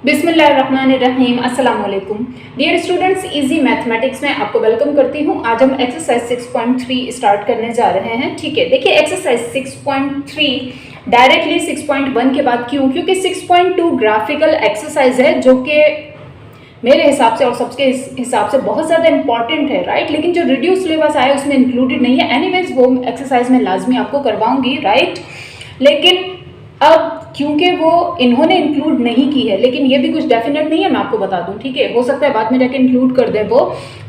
बिस्मिल्लाहिर्रहमानिर्रहीम। अस्सलाम वालेकुम डियर स्टूडेंट्स, इजी मैथमेटिक्स में आपको वेलकम करती हूँ। आज हम एक्सरसाइज 6.3 स्टार्ट करने जा रहे हैं। ठीक है, देखिए एक्सरसाइज 6.3 डायरेक्टली 6.1 के बाद क्यों? क्योंकि 6.2 ग्राफिकल एक्सरसाइज है जो कि मेरे हिसाब से और सबके हिसाब से बहुत ज़्यादा इंपॉर्टेंट है, राइट। लेकिन जो रिड्यूस सिलेबस आया उसमें इंक्लूडेड नहीं है। एनीवेज वो एक्सरसाइज में लाजमी आपको करवाऊंगी, राइट। लेकिन अब क्योंकि वो इन्होंने इंक्लूड नहीं की है, लेकिन ये भी कुछ डेफिनेट नहीं है, मैं आपको बता दूं। ठीक है, हो सकता है बाद में जाके इंक्लूड कर दे वो,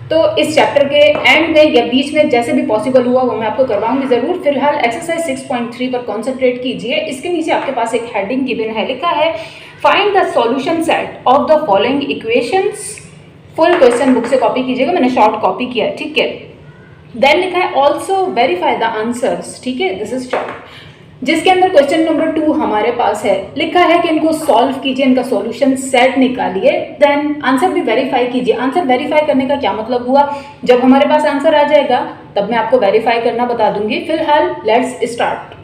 तो इस चैप्टर के एंड में या बीच में जैसे भी पॉसिबल हुआ वो मैं आपको करवाऊंगी ज़रूर। फिलहाल एक्सरसाइज 6.3 पर कॉन्सेंट्रेट कीजिए। इसके नीचे आपके पास एक हेडिंग गिवन है, लिखा है find the solution set of the following equations. Full question book से कॉपी कीजिएगा, मैंने शॉर्ट कॉपी किया है। ठीक है, देन लिखा है ऑल्सो वेरीफाई द आंसर्स। ठीक है, दिस इज शॉर्ट, जिसके अंदर क्वेश्चन नंबर 2 हमारे पास है, लिखा है कि इनको सॉल्व कीजिए, इनका सॉल्यूशन सेट निकालिए, देन आंसर भी वेरीफाई कीजिए। आंसर वेरीफाई करने का क्या मतलब हुआ? जब हमारे पास आंसर आ जाएगा तब मैं आपको वेरीफाई करना बता दूंगी। फिलहाल लेट्स स्टार्ट।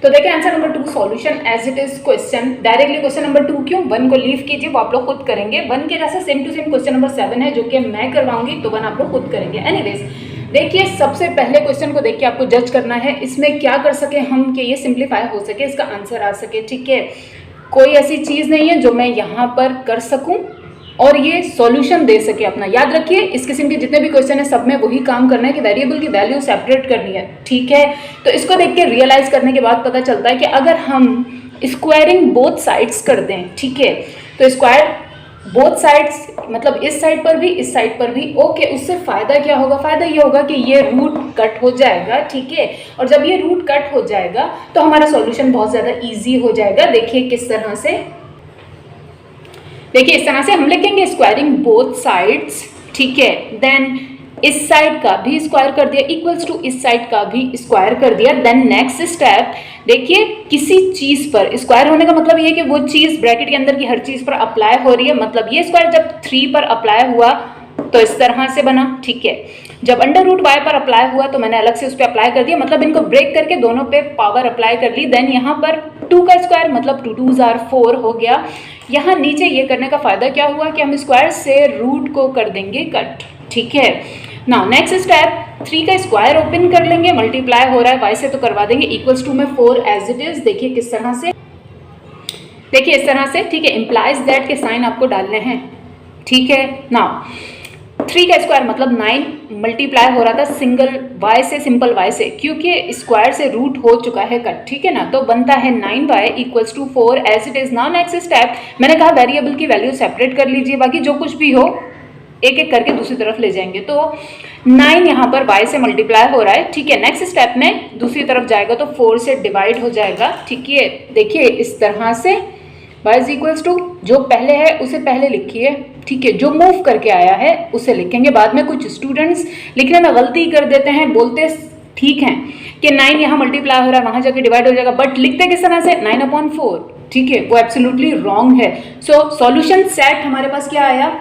तो देखिए answer number 2 solution as it is question. Directly question number 2 क्यों? 1 को लीव कीजिए, वो आप लोग खुद करेंगे। 1 के जैसे same to same question number 7 है जो कि मैं करवाऊंगी, तो 1 आप लोग खुद करेंगे। एनीवेज देखिए, सबसे पहले क्वेश्चन को देख के आपको जज करना है इसमें क्या कर सके हम कि ये सिंप्लीफाई हो सके, इसका आंसर आ सके। ठीक है, कोई ऐसी चीज़ नहीं है जो मैं यहाँ पर कर सकूँ और ये सॉल्यूशन दे सके अपना। याद रखिए, इस किस्म के जितने भी क्वेश्चन है सब में वही काम करना है कि वेरिएबल की वैल्यू सेपरेट करनी है। ठीक है, तो इसको देख के रियलाइज करने के बाद पता चलता है कि अगर हम स्क्वायरिंग बोथ साइड्स कर दें, ठीक है, तो स्क्वायर बोथ साइड्स मतलब इस साइड पर भी इस साइड पर भी, ओके, उससे फ़ायदा क्या होगा? फ़ायदा ये होगा कि ये रूट कट हो जाएगा। ठीक है, और जब ये रूट कट हो जाएगा तो हमारा सॉल्यूशन बहुत ज़्यादा इजी हो जाएगा। देखिए किस तरह से, देखिए इस तरह से हम लिखेंगे स्क्वायरिंग बोथ साइड्स। ठीक है, देन इस साइड का भी स्क्वायर कर दिया इक्वल्स टू इस साइड का भी स्क्वायर कर दिया। देन नेक्स्ट स्टेप, देखिए किसी चीज पर स्क्वायर होने का मतलब ये कि वो चीज ब्रैकेट के अंदर की हर चीज पर अप्लाई हो रही है। मतलब ये स्क्वायर जब 3 पर अप्लाई हुआ तो इस तरह से बना। ठीक है, जब अंडर रूट वाई पर अप्लाई हुआ तो मैंने अलग से उस पर अप्लाई कर दिया, मतलब इनको ब्रेक करके दोनों पे पावर अप्लाई कर ली। देन यहाँ पर 2 का स्क्वायर मतलब 2 2s are 4 हो गया। यहाँ नीचे ये करने का फायदा क्या हुआ कि हम स्क्वायर से रूट को कर देंगे कट। ठीक है, नाउ नेक्स्ट स्टेप, 3 का स्क्वायर ओपन कर लेंगे, मल्टीप्लाई हो रहा है वाई से तो करवा देंगे, इक्वल्स टू में 4 एज इट इज। देखिए किस तरह से, देखिए इस तरह से। ठीक है, इम्प्लाइज दैट के साइन आपको डालने हैं। ठीक है, नाउ 3 का स्क्वायर मतलब 9 मल्टीप्लाई हो रहा था सिंगल वाई से, सिंपल वाई से, क्योंकि स्क्वायर से रूट हो चुका है कट। ठीक है ना, तो बनता है 9y equals to 4 as it is. Now next step, मैंने कहा वेरिएबल की वैल्यू सेपरेट कर लीजिए, बाकी जो कुछ भी हो एक एक करके दूसरी तरफ ले जाएंगे। तो 9 यहाँ पर y से मल्टीप्लाई हो रहा है। ठीक है, नेक्स्ट स्टेप में दूसरी तरफ जाएगा तो 4 से डिवाइड हो जाएगा। ठीक है, देखिए इस तरह से y इज इक्वल्स टू, जो पहले है उसे पहले लिखिए। ठीक है, जो मूव करके आया है उसे लिखेंगे बाद में। कुछ स्टूडेंट्स लिखने में गलती कर देते हैं, बोलते ठीक है कि 9 यहाँ मल्टीप्लाई हो रहा है वहाँ जाके डिवाइड हो जाएगा, बट लिखते किस तरह से 9/4। ठीक है, वो एब्सोल्युटली रॉन्ग है। सो सॉल्यूशन सेट हमारे पास क्या आया?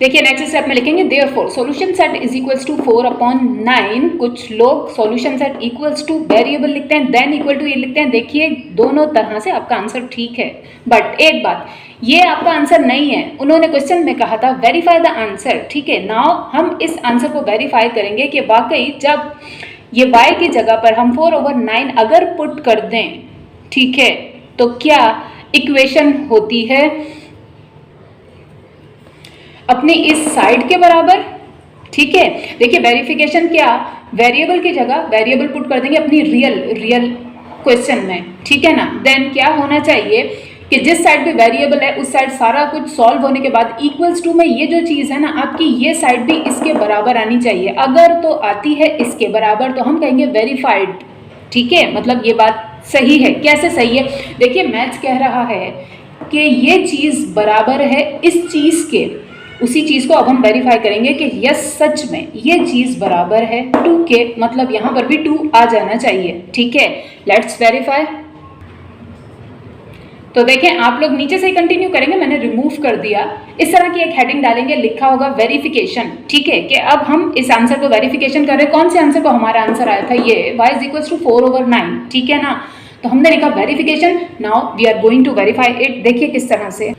देखिए नेक्स्ट स्टेप में लिखेंगे therefore solution set is equals to 4/9। कुछ लोग solution set equals to variable लिखते हैं, देन इक्वल टू ये लिखते हैं। देखिए दोनों तरह से आपका आंसर ठीक है, बट एक बात, ये आपका आंसर नहीं है। उन्होंने क्वेश्चन में कहा था वेरीफाई द आंसर। ठीक है, नाउ हम इस आंसर को वेरीफाई करेंगे कि वाकई जब ये y की जगह पर हम 4/9 अगर पुट कर दें, ठीक है, तो क्या इक्वेशन होती है अपनी इस साइड के बराबर। ठीक है, देखिए वेरिफिकेशन क्या, वेरिएबल की जगह वेरिएबल पुट कर देंगे अपनी रियल क्वेश्चन में। ठीक है ना, देन क्या होना चाहिए कि जिस साइड पे वेरिएबल है उस साइड सारा कुछ सॉल्व होने के बाद इक्वल्स टू में ये जो चीज़ है ना आपकी, ये साइड भी इसके बराबर आनी चाहिए। अगर तो आती है इसके बराबर तो हम कहेंगे वेरीफाइड। ठीक है, मतलब ये बात सही है। कैसे सही है? देखिए मैथ्स कह रहा है कि ये चीज़ बराबर है इस चीज़ के, उसी चीज़ को अब हम वेरीफाई करेंगे कि यस सच में ये चीज़ बराबर है 2 के, मतलब यहाँ पर भी 2 आ जाना चाहिए। ठीक है, लेट्स वेरीफाई। तो देखें आप लोग नीचे से ही कंटिन्यू करेंगे, मैंने रिमूव कर दिया। इस तरह की एक हेडिंग डालेंगे, लिखा होगा वेरिफिकेशन। ठीक है, कि अब हम इस आंसर को वेरिफिकेशन कर रहे हैं। कौन से आंसर को? हमारा आंसर आया था ये y इज इक्वल्स टू 4/9। ठीक है ना, तो हमने लिखा verification. Now we are going to verify it. देखिए किस तरह से।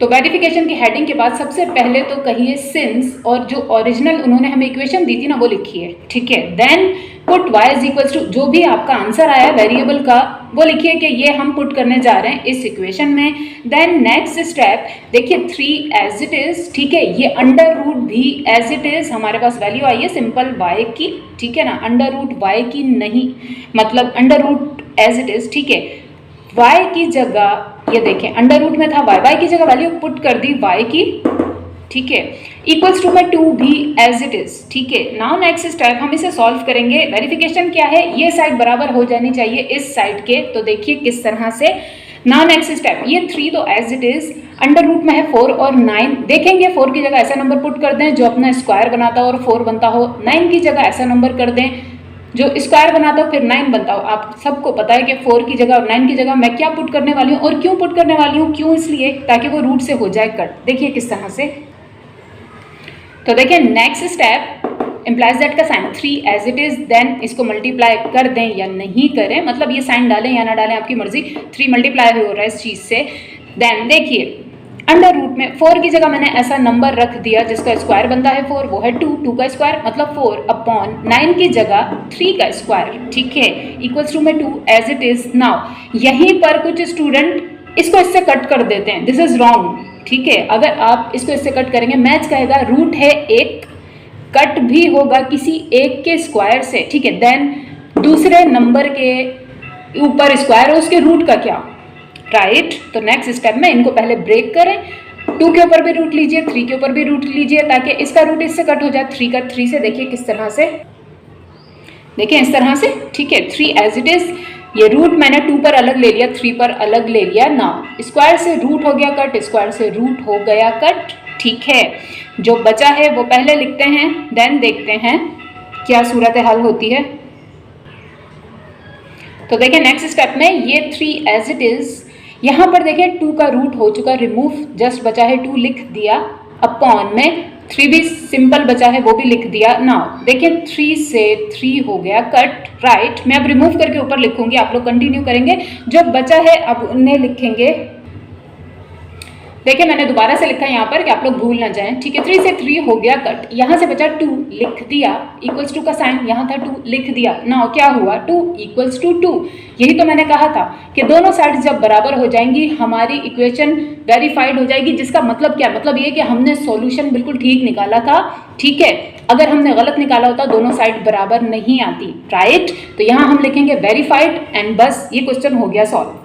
तो वेरिफिकेशन की हेडिंग के बाद सबसे पहले तो कहिए सिंस, और जो ओरिजिनल उन्होंने हमें इक्वेशन दी थी ना वो लिखिए, ठीक है। Then put y is equals to, जो भी आपका आंसर आया वेरिएबल का वो लिखिए कि ये हम पुट करने जा रहे हैं इस इक्वेशन में। देन नेक्स्ट स्टेप देखिए 3 एज इट इज, ठीक है। ये अंडर रूट भी एज इट इज हमारे पास वैल्यू आई है सिंपल y की, ठीक है ना, अंडर रूट y की नहीं, मतलब under root as it is, ठीक है। y की जगह ये देखें अंडर रूट में था y की जगह वैल्यू पुट कर दी y की, ठीक है। इक्वल्स टू में 2 भी एज इट इज, ठीक है। नाउ नेक्स्ट स्टेप हम इसे सॉल्व करेंगे। वेरिफिकेशन क्या है, ये साइड बराबर हो जानी चाहिए इस साइड के, तो देखिए किस तरह से। नाउ नेक्स्ट स्टेप, ये 3 तो as it is, under root में है 4 और 9, देखेंगे 4 की जगह ऐसा नंबर पुट कर दें जो अपना स्क्वायर बनाता हो और 4 बनता हो, 9 की जगह ऐसा नंबर कर दें जो स्क्वायर बनाता हो फिर 9 बनता हो। आप सबको पता है कि 4 की जगह और 9 की जगह मैं क्या पुट करने वाली हूँ और क्यों पुट करने वाली हूँ, क्यों, इसलिए ताकि वो रूट से हो जाए कट। देखिए किस तरह से। तो देखिए नेक्स्ट स्टेप इम्प्लाइज दैट का sign 3 as it is, then इसको मल्टीप्लाई कर दें या नहीं करें, मतलब ये साइन डालें या ना डालें आपकी मर्जी, 3 मल्टीप्लाई हो रहा है इस चीज़ से। देन देखिए अंडर रूट में 4 की जगह मैंने ऐसा नंबर रख दिया जिसका स्क्वायर बनता है 4, वो है 2 का स्क्वायर मतलब 4 अपॉन 9 की जगह 3 का स्क्वायर, ठीक है, इक्वल्स टू में 2 एज इट इज। नाउ यहीं पर कुछ स्टूडेंट इसको इससे कट कर देते हैं, दिस इज रॉन्ग, ठीक है। अगर आप इसको इससे कट करेंगे मैथ्स कहेगा रूट है एक, कट भी होगा किसी एक के स्क्वायर से, ठीक है। देन दूसरे नंबर के ऊपर स्क्वायर है उसके रूट का क्या, राइट। तो नेक्स्ट स्टेप में इनको पहले ब्रेक करें, 2 के ऊपर भी रूट लीजिए, 3 के ऊपर भी रूट लीजिए ताकि इसका रूट इससे कट हो जाए, 3 का 3 से। देखिए किस तरह से, देखिए इस तरह से, ठीक है। 3 एज इट इज, ये रूट मैंने 2 पर अलग ले लिया, 3 पर अलग ले लिया ना, स्क्वायर से रूट हो गया कट, स्क्वायर से रूट हो गया कट, ठीक है। जो बचा है वो पहले लिखते हैं, देन देखते हैं क्या सूरत हाल होती है। तो देखिए नेक्स्ट स्टेप में ये 3 एज इट इज, यहाँ पर देखिए 2 का रूट हो चुका रिमूव, जस्ट बचा है 2 लिख दिया, अपॉन में 3 भी सिंपल बचा है वो भी लिख दिया। नाउ देखिए 3 से 3 हो गया कट, राइट। मैं अब रिमूव करके ऊपर लिखूंगी, आप लोग कंटिन्यू करेंगे, जो बचा है अब उन्हें लिखेंगे। देखिए मैंने दोबारा से लिखा है यहाँ पर कि आप लोग भूल ना जाएं, ठीक है। 3 से 3 हो गया कट, यहाँ से बचा 2 लिख दिया, इक्वल्स टू का साइन यहाँ था 2 लिख दिया। नाउ क्या हुआ, 2 इक्वल्स टू 2। यही तो मैंने कहा था कि दोनों साइड जब बराबर हो जाएंगी हमारी इक्वेशन वेरीफाइड हो जाएगी, जिसका मतलब क्या, मतलब ये कि हमने सॉल्यूशन बिल्कुल ठीक निकाला था, ठीक है। अगर हमने गलत निकाला होता दोनों साइड बराबर नहीं आती, राइट। तो यहाँ हम लिखेंगे वेरीफाइड एंड बस ये क्वेश्चन हो गया सॉल्व।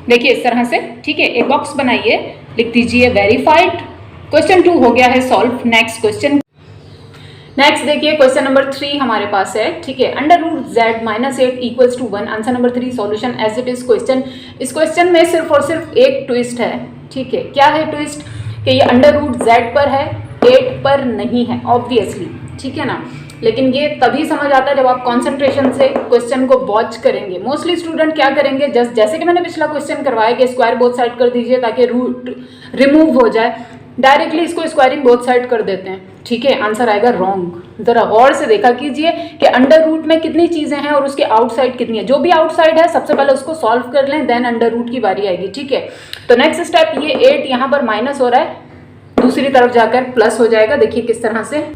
देखिए इस तरह से, ठीक है। एक बॉक्स बनाइए, लिख दीजिए वेरीफाइड, क्वेश्चन 2 हो गया है सॉल्व। नेक्स्ट क्वेश्चन, नेक्स्ट देखिए क्वेश्चन नंबर 3 हमारे पास है, ठीक है। Under root z minus 8 equals to 1, answer number 3, solution as it is question. इस क्वेश्चन में सिर्फ और सिर्फ एक ट्विस्ट है, ठीक है। क्या है ट्विस्ट, कि ये अंडर रूट z पर है 8 पर नहीं है, ऑब्वियसली, ठीक है ना। लेकिन ये तभी समझ आता है जब आप कंसंट्रेशन से क्वेश्चन को वॉच करेंगे। मोस्टली स्टूडेंट क्या करेंगे, जस्ट जैसे कि मैंने पिछला क्वेश्चन करवाया कि स्क्वायर बोथ साइड कर दीजिए ताकि रूट रिमूव हो जाए, डायरेक्टली इसको स्क्वायरिंग बोथ साइड कर देते हैं, ठीक है। आंसर आएगा रॉन्ग। जरा गौर से देखा कीजिए कि अंडर रूट में कितनी चीजें हैं और उसके आउटसाइड कितनी है। जो भी आउटसाइड है सबसे पहले उसको सॉल्व कर लें, देन अंडर रूट की बारी आएगी, ठीक है। तो नेक्स्ट स्टेप, ये 8 यहाँ पर माइनस हो रहा है, दूसरी तरफ जाकर प्लस हो जाएगा। देखिए किस तरह से,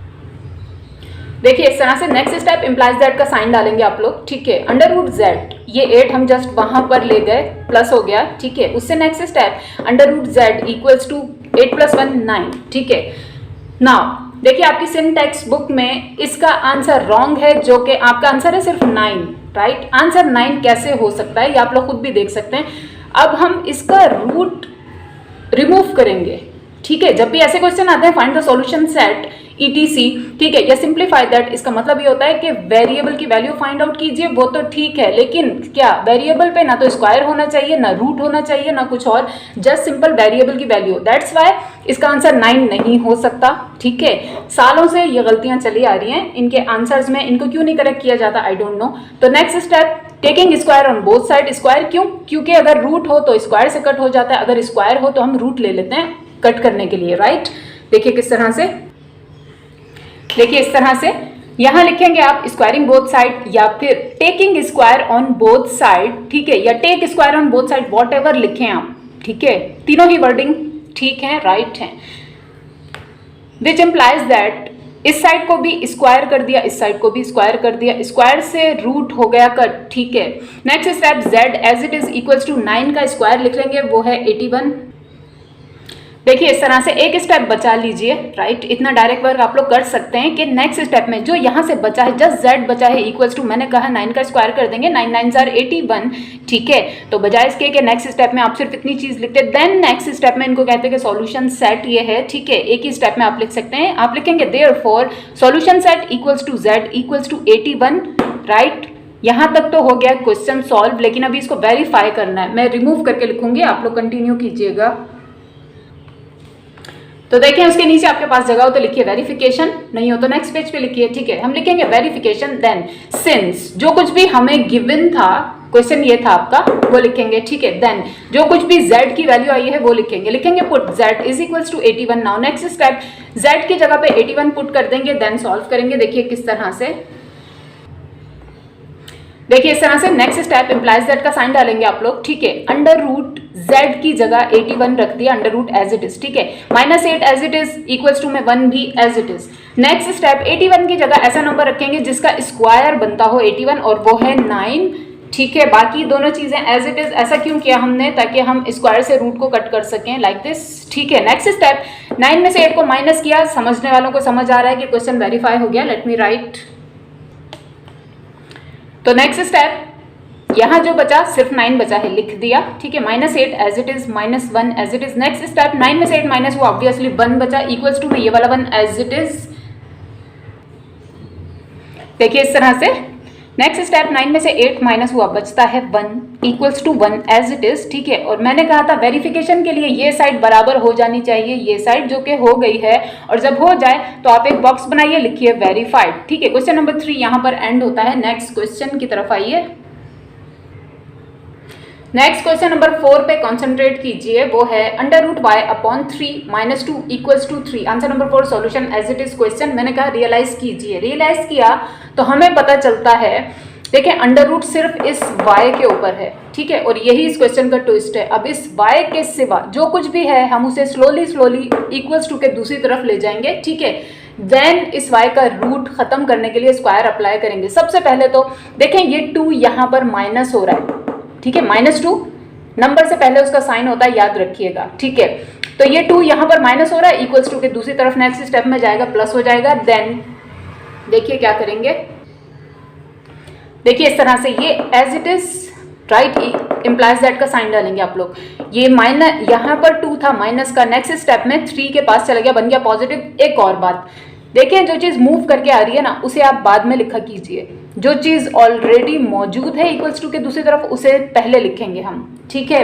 देखिए इस तरह से। नेक्स्ट स्टेप इम्प्लाइज दैट का साइन डालेंगे आप लोग, ठीक है। अंडर रूट z, ये 8 हम जस्ट वहां पर ले गए, प्लस हो गया, ठीक है। उससे next step under root z equals to 8 + 1 9, ठीक है। नाउ देखिए आपकी सिंटैक्स बुक में इसका आंसर रॉन्ग है, जो कि आपका आंसर है सिर्फ 9, राइट। आंसर 9 कैसे हो सकता है ये आप लोग खुद भी देख सकते हैं। अब हम इसका रूट रिमूव करेंगे, ठीक है। जब भी ऐसे क्वेश्चन आते हैं find the solution set ETC, ठीक है, या सिंप्लीफाई दैट, इसका मतलब ये होता है कि वेरिएबल की वैल्यू फाइंड आउट कीजिए, वो तो ठीक है, लेकिन क्या वेरिएबल पे ना तो स्क्वायर होना चाहिए, ना रूट होना चाहिए, ना कुछ और, जस्ट सिंपल वेरिएबल की वैल्यू। दैट्स वाई इसका आंसर 9 नहीं हो सकता, ठीक है। सालों से ये गलतियां चली आ रही हैं इनके आंसर्स में, इनको क्यों नहीं करेक्ट किया जाता, आई डोंट नो। तो next step, taking square on both side. Square क्यों, क्योंकि अगर रूट हो तो स्क्वायर से कट हो जाता है, अगर स्क्वायर हो तो हम रूट ले लेते हैं कट करने के लिए, राइट। देखिए किस तरह से, देखिए इस तरह से यहाँ लिखेंगे आप स्क्वायरिंग बोथ साइड या फिर taking square on both side, ठीक है, या take square on both side, whatever लिखें आप, ठीक है, तीनों ही वर्डिंग ठीक है, राइट है। विच इम्प्लाइज दैट इस साइड को भी स्क्वायर कर दिया, इस साइड को भी स्क्वायर कर दिया, स्क्वायर से रूट हो गया कट, ठीक है। Next step z as it is equals to 9 का स्क्वायर लिख लेंगे, वो है 81। देखिए इस तरह से एक स्टेप बचा लीजिए, राइट, इतना डायरेक्ट वर्क आप लोग कर सकते हैं कि नेक्स्ट स्टेप में जो यहाँ से बचा है, जस्ट z बचा है इक्वल्स टू, मैंने कहा 9 का स्क्वायर कर देंगे, 9 9 जार 81, ठीक है। तो बजाय इसके कि नेक्स्ट स्टेप में आप सिर्फ इतनी चीज लिखते हैं, देन नेक्स्ट स्टेप में इनको कहते हैं कि सॉल्यूशन सेट ये है, ठीक है, एक ही स्टेप में आप लिख सकते हैं। आप लिखेंगे therefore solution set equals to z equals to 81, right. यहाँ तक तो हो गया क्वेश्चन सॉल्व, लेकिन अभी इसको वेरीफाई करना है, मैं रिमूव करके लिखूंगी, आप लोग कंटिन्यू कीजिएगा। तो देखें उसके नीचे आपके पास जगह हो तो लिखिए वेरिफिकेशन, नहीं हो तो नेक्स्ट पेज पे लिखिए, ठीक है। हम लिखेंगे वेरिफिकेशन, देन सिंस जो कुछ भी हमें गिवन था, क्वेश्चन ये था आपका, वो लिखेंगे, ठीक है। देन जो कुछ भी z की वैल्यू आई है वो लिखेंगे put z is equals to 81। Now next step z की जगह पे 81 पुट कर देंगे, देन सॉल्व करेंगे। देखिए किस तरह से, देखिए इस तरह से नेक्स्ट स्टेप इम्प्लाइज दैट का साइन डालेंगे आप लोग, ठीक है। अंडर रूट z की जगह 81 रख दिया, under root as it is, ठीक है। -8 as it is equals to में 1 भी as it is. Next step 81 की जगह ऐसा नंबर रखेंगे जिसका स्क्वायर बनता हो 81 और वो है 9, ठीक है। बाकी दोनों चीजें एज इट इज, ऐसा क्यों किया हमने, ताकि हम स्क्वायर से रूट को कट कर सकें, लाइक दिस, ठीक है। नेक्स्ट स्टेप 9 में से 8 को माइनस किया, समझने वालों को समझ आ रहा है कि क्वेश्चन वेरीफाई हो गया। Late me write. तो नेक्स्ट स्टेप यहाँ जो बचा सिर्फ 9 बचा है, लिख दिया, ठीक है। -8 as it is, -1 as it is. Next step 9 में से 8 माइनस हुआ, ऑब्वियसली 1 बचा, इक्वल्स टू में ये वाला 1 एज इट इज। देखिए इस तरह से नेक्स्ट स्टेप 9 में से 8 माइनस हुआ, बचता है 1 equals to 1 as it is, ठीक है। और मैंने कहा था वेरिफिकेशन के लिए ये साइड बराबर हो जानी चाहिए ये साइड, जो कि हो गई है। और जब हो जाए तो आप एक बॉक्स बनाइए, लिखिए वेरीफाइड, ठीक है। क्वेश्चन नंबर 3 यहाँ पर एंड होता है। नेक्स्ट क्वेश्चन की तरफ आइए। नेक्स्ट क्वेश्चन नंबर 4 पे कॉन्सेंट्रेट कीजिए, वो है under root y upon 3 - 2 equals to 3। Answer number 4 solution as it is question. मैंने कहा रियलाइज कीजिए, रियलाइज किया तो हमें पता चलता है, देखिए अंडर रूट सिर्फ इस y के ऊपर है, ठीक है, और यही इस क्वेश्चन का ट्विस्ट है। अब इस y के सिवा जो कुछ भी है हम उसे स्लोली इक्वल्स टू के दूसरी तरफ ले जाएंगे, ठीक है। देन इस y का रूट खत्म करने के लिए स्क्वायर अप्लाई करेंगे। सबसे पहले तो देखें ये 2 यहाँ पर माइनस हो रहा है, ठीक है, -2 नंबर से पहले उसका साइन होता है, याद रखिएगा, ठीक है। तो ये 2 यहाँ पर माइनस हो रहा है, इक्वल्स टू के दूसरी तरफ नेक्स्ट स्टेप में जाएगा, प्लस हो जाएगा। देन देखिए क्या करेंगे, देखिए इस तरह से ये as it is, right, implies that का साइन डालेंगे आप लोग। ये माइनस यहाँ पर 2 था माइनस का, नेक्स्ट स्टेप में 3 के पास चला गया, बन गया पॉजिटिव। एक और बात देखिए, जो चीज़ मूव करके आ रही है ना उसे आप बाद में लिखा कीजिए, जो चीज़ ऑलरेडी मौजूद है इक्वल्स टू के दूसरी तरफ उसे पहले लिखेंगे हम, ठीक है।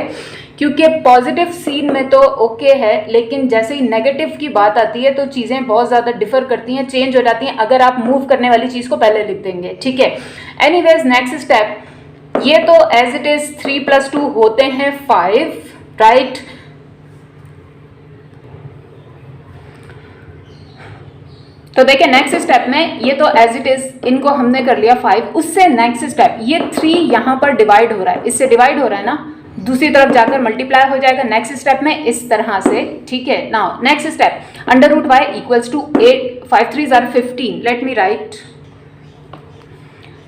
क्योंकि पॉजिटिव सीन में तो ओके है, लेकिन जैसे ही नेगेटिव की बात आती है तो चीज़ें बहुत ज़्यादा डिफर करती हैं, चेंज हो जाती हैं, अगर आप मूव करने वाली चीज़ को पहले लिख देंगे, ठीक है। एनीवेज नेक्स्ट स्टेप, ये तो एज इट इज 3 + 2 होते हैं 5, राइट। तो देखिए नेक्स्ट स्टेप में ये तो एज इट इज इनको हमने कर लिया 5, उससे नेक्स्ट स्टेप ये 3 यहाँ पर डिवाइड हो रहा है, इससे डिवाइड हो रहा है ना, दूसरी तरफ जाकर मल्टीप्लाई हो जाएगा नेक्स्ट स्टेप में इस तरह से, ठीक है। Now next step under root y equals to 8 5 3 = 15। Let me write.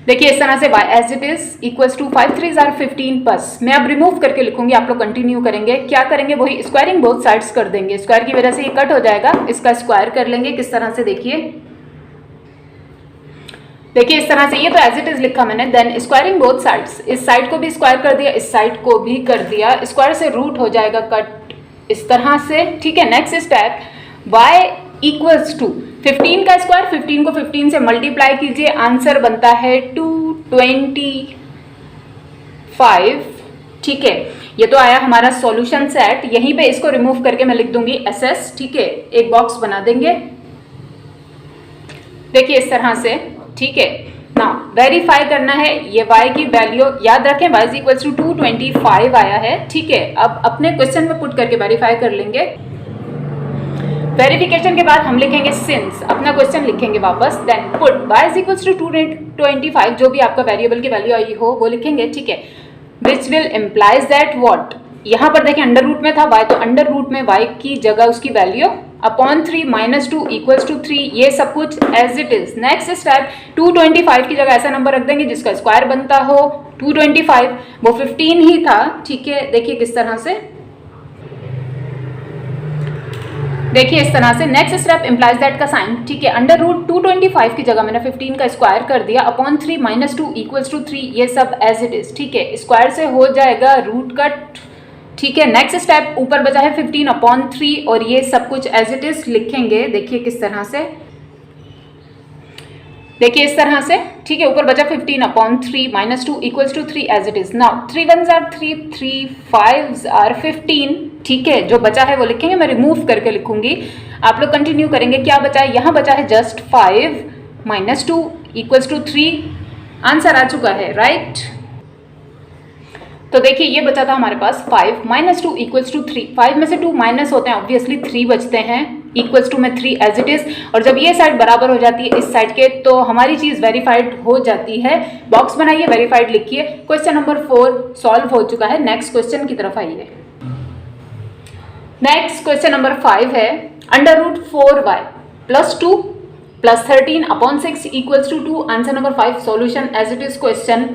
देखिए इस तरह से y as it is equals to 5 3 = 15 बस। मैं अब रिमूव करके लिखूंगी, आप लोग कंटिन्यू करेंगे। क्या करेंगे, वही स्क्वायरिंग बोथ साइड्स कर देंगे, स्क्वायर की वजह से ये कट हो जाएगा, इसका स्क्वायर कर लेंगे। किस तरह से देखिए, देखिए इस तरह से, ये तो एज इट इज लिखा मैंने। देन स्क्वायरिंग बोथ साइड्स, इस साइड को भी स्क्वायर कर दिया, इस साइड को भी कर दिया, स्क्वायर से रूट हो जाएगा कट इस तरह से, ठीक है। Next step y equals to 15 का स्क्वायर, 15 को 15 से मल्टीप्लाई कीजिए, आंसर बनता है 225, ठीक है। ये तो आया हमारा सॉल्यूशन सेट। यहीं पे इसको रिमूव करके मैं लिख दूंगी SS, ठीक है, एक बॉक्स बना देंगे। देखिए इस तरह से, ठीक है। ना वेरीफाई करना है, ये y की वैल्यू याद रखें, y इक्वल्स टू 225 आया है, ठीक है। अब अपने क्वेश्चन में पुट करके वेरीफाई कर लेंगे। वेरिफिकेशन के बाद हम लिखेंगे सिंस, अपना क्वेश्चन लिखेंगे वापस, then put y is equals to 225, जो भी आपका वेरिएबल की वैल्यू आई हो वो लिखेंगे, ठीक है, which will implies that what, यहाँ पर देखिए अंडर रूट में था y, तो अंडर रूट में y की जगह उसकी value upon 3 minus 2 equals to 3, ये सब कुछ as it is. Next step 225 की जगह ऐसा नंबर रख देंगे जिसका स्क्वायर बनता हो 225, वो 15 ही था, ठीक है। देखिए किस तरह से, देखिए इस तरह से। नेक्स्ट स्टेप इम्प्लाइज दैट का साइन, ठीक है, अंडर रूट 225 की जगह मैंने 15 का स्क्वायर कर दिया अपॉन 3 माइनस 2 इक्वल्स टू 3, ये सब एज इट इज, ठीक है। स्क्वायर से हो जाएगा रूट कट, ठीक है। नेक्स्ट स्टेप ऊपर बचा है 15 अपॉन 3 और ये सब कुछ एज इट इज लिखेंगे, देखिए किस तरह से, देखिए इस तरह से, ठीक है। ऊपर बचा 15 upon 3 minus 2 equals to 3 as it is. Now 3 1s are 3, 3 5s are 15, ठीक है। जो बचा है वो लिखेंगे, मैं रिमूव करके लिखूंगी, आप लोग कंटिन्यू करेंगे। क्या बचा है, यहाँ बचा है just 5 minus 2 equals to 3, answer आ चुका है, राइट। तो देखिए ये बचा था हमारे पास 5 माइनस 2 इक्वल्स टू 3, 5 में से 2 माइनस होते हैं ऑब्वियसली, 3 बचते हैं, इक्वल्स टू में 3 एज इट इज, और जब ये साइड बराबर हो जाती है इस साइड के तो हमारी चीज वेरीफाइड हो जाती है। बॉक्स बनाइए, वेरीफाइड लिखिए। क्वेश्चन नंबर 4 सॉल्व हो चुका है। नेक्स्ट क्वेश्चन की तरफ आइए। नेक्स्ट क्वेश्चन नंबर 5 है under root 4y plus 2 plus 13 upon 6 equals to 2, answer number 5, solution as it is question.